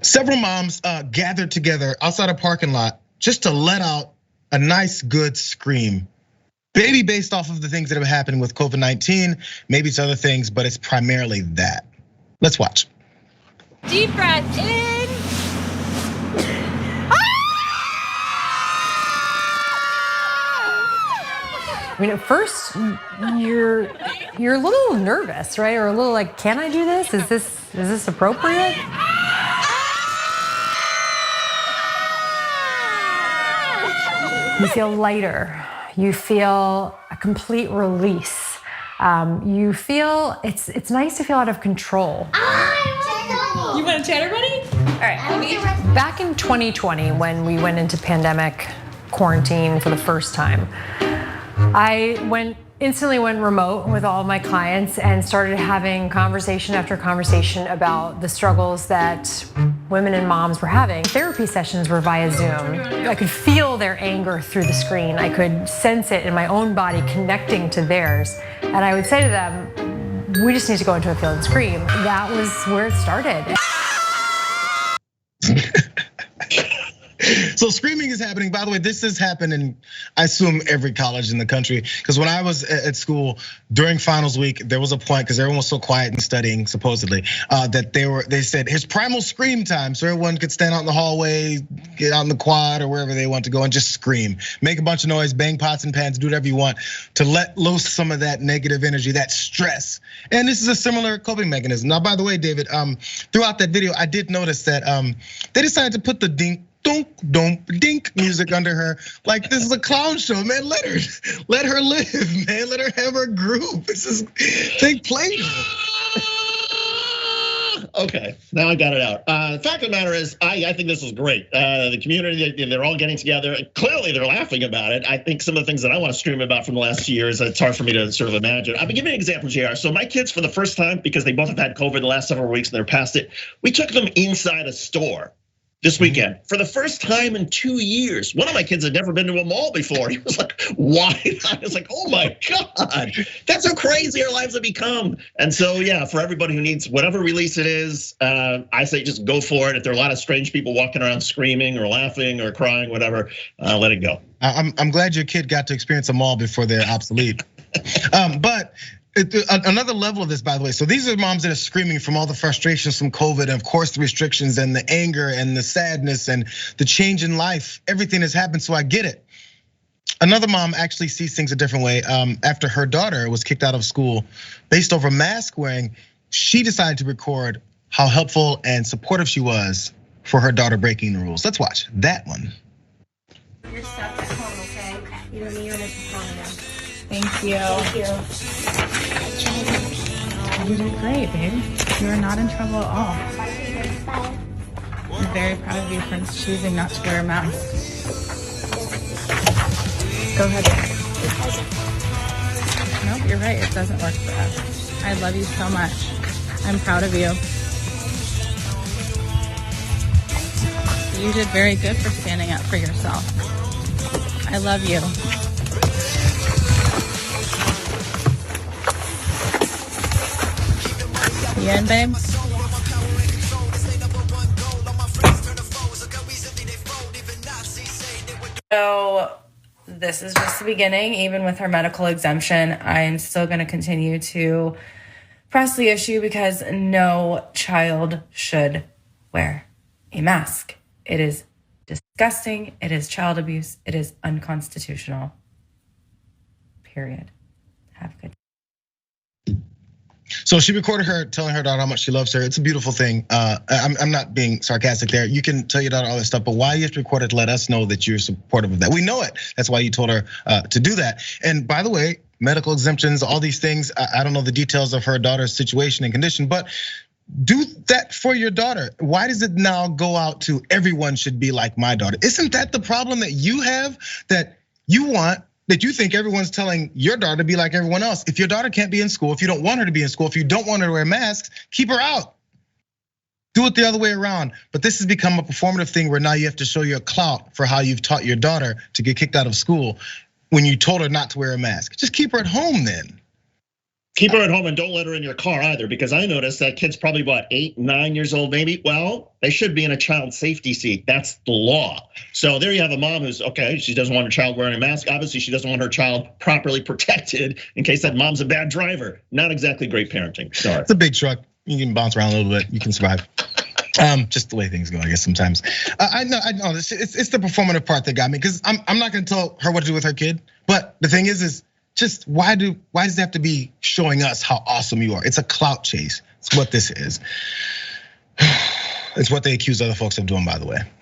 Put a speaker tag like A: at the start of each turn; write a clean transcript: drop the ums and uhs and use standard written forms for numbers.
A: Several moms gathered together outside a parking lot just to let out a nice, good scream. Maybe based off of the things that have happened with COVID-19, maybe it's other things, but it's primarily that. Let's watch.
B: Deep breath in.
C: I mean, at first you're a little nervous, right? Or a little like, can I do this? Is this appropriate? You feel lighter. You feel a complete release. You feel it's nice to feel out of control.
B: You want a chatter buddy? All right.
C: Back in 2020, when we went into pandemic quarantine for the first time, I instantly went remote with all of my clients and started having conversation after conversation about the struggles that women and moms were having. Therapy sessions were via Zoom. I could feel their anger through the screen. I could sense it in my own body connecting to theirs. And I would say to them, we just need to go into a field and scream. That was where it started.
A: So screaming is happening. By the way, this has happened in, I assume, every college in the country. Because when I was at school during finals week, there was a point, because everyone was so quiet and studying, supposedly, that they said, here's primal scream time. So everyone could stand out in the hallway, get out in the quad or wherever they want to go and just scream. Make a bunch of noise, bang pots and pans, do whatever you want to let loose some of that negative energy, that stress. And this is a similar coping mechanism. Now, by the way, David, throughout that video, I did notice that they decided to put the dink, dunk, dump, dink music under her. Like, this is a clown show, man. Let her live, man. Let her have her groove. They played her.
D: Okay, now I got it out. The fact of the matter is, I think this is great. The community, they're all getting together. Clearly, they're laughing about it. I think some of the things that I want to stream about from the last 2 years, it's hard for me to sort of imagine. I'll give you an example, Jayar. So my kids, for the first time, because they both have had COVID the last several weeks and they're past it, we took them inside a store this weekend for the first time in 2 years. One of my kids had never been to a mall before. He was like, why? I was like, oh my God, that's how crazy our lives have become. And so, yeah, for everybody who needs whatever release it is, I say just go for it. If there are a lot of strange people walking around screaming or laughing or crying, whatever, let it go.
A: I'm glad your kid got to experience a mall before they're obsolete. But another level of this, by the way. So these are moms that are screaming from all the frustrations from COVID, and of course the restrictions and the anger and the sadness and the change in life. Everything has happened, so I get it. Another mom actually sees things a different way. After her daughter was kicked out of school based over mask wearing, she decided to record how helpful and supportive she was for her daughter breaking the rules. Let's watch that one.
E: Your stuff at home, okay? You don't need to phone now.
F: Thank you.
E: Thank you.
F: You did great, babe. You are not in trouble at all. I'm very proud of you for choosing not to wear a mask. Go ahead. Nope, you're right. It doesn't work for us. I love you so much. I'm proud of you. You did very good for standing up for yourself. I love you. You in, babe?
G: So this is just the beginning. Even with her medical exemption, I'm still going to continue to press the issue because no child should wear a mask. It is disgusting. It is child abuse. It is unconstitutional. Period. Have a good day.
A: So she recorded her telling her daughter how much she loves her. It's a beautiful thing. I'm not being sarcastic there. You can tell your daughter all this stuff, but why you have to record it to let us know that you're supportive of that? We know it. That's why you told her to do that. And by the way, medical exemptions, all these things, I don't know the details of her daughter's situation and condition, but do that for your daughter. Why does it now go out to everyone should be like my daughter? Isn't that the problem that you have, that you want? That you think everyone's telling your daughter to be like everyone else. If your daughter can't be in school, if you don't want her to be in school, if you don't want her to wear masks, keep her out. Do it the other way around. But this has become a performative thing where now you have to show your clout for how you've taught your daughter to get kicked out of school when you told her not to wear a mask. Just keep her at home then.
D: Keep her at home and don't let her in your car either, because I noticed that kid's probably about 8, 9 years old, maybe. Well, they should be in a child safety seat. That's the law. So there you have a mom who's okay. She doesn't want her child wearing a mask. Obviously, she doesn't want her child properly protected in case that mom's a bad driver. Not exactly great parenting. Sorry.
A: It's a big truck. You can bounce around a little bit. You can survive. Just the way things go, I guess sometimes. I know. It's the performative part that got me, because I'm not gonna tell her what to do with her kid. But the thing is just why does it have to be showing us how awesome you are? It's a clout chase. It's what this is. It's what they accuse other folks of doing, by the way.